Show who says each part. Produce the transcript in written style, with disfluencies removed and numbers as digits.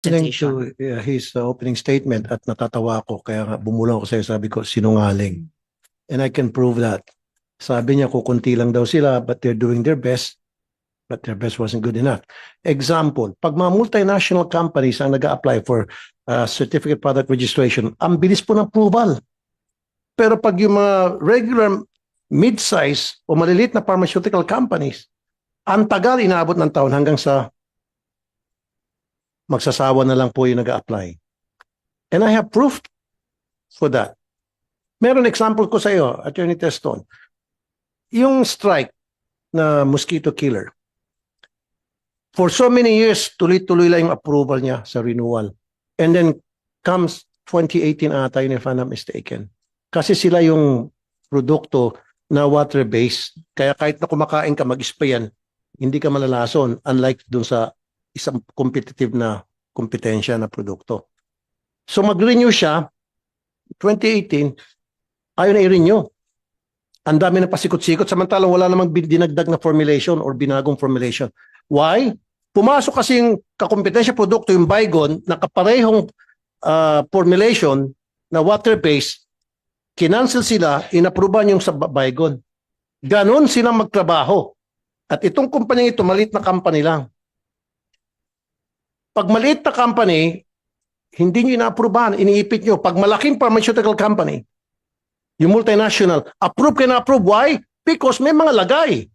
Speaker 1: Listening
Speaker 2: presentation.
Speaker 1: to his opening statement at natatawa ako kaya nga bumulong ako sa'yo, sabi ko sinungaling. And I can prove that. Sabi niya kukunti lang daw sila but they're doing their best, but their best wasn't good enough. Example, pag mga multinational companies ang nag-a-apply for certificate product registration, ang bilis po ng approval. Pero pag yung mga regular mid-size o maliliit na pharmaceutical companies, ang tagal inaabot ng taon hanggang sa magsasawa na lang po yung nag-a-apply. And I have proof for that. Meron example ko sa iyo, Attorney Teston. Yung strike na mosquito killer. For so many years, tuloy-tuloy lang yung approval niya sa renewal. And then comes 2018 ata yun if I'm not mistaken. Kasi sila yung produkto na water-based. Kaya kahit na kumakain ka, mag-spray yan, hindi ka malalason. Unlike dun sa isang competitive na kompetensya na produkto. So mag-renew siya, 2018, ayaw na i-renew. Ang dami na pasikot-sikot, samantalang wala namang dinagdag na formulation or binagong formulation. Why? Pumasok kasi yung kakompetensya produkto, yung Baygon, na kaparehong formulation na water-based, kinancel sila, inapruban yung sa Baygon. Ganon silang magtrabaho. At itong kumpanya ito, maliit na company lang. Pag maliit na company, hindi nyo inaaprubahan, iniipit nyo. Pag malaking pharmaceutical company, yung multinational, approve kayo na approve. Why? Because may mga lagay.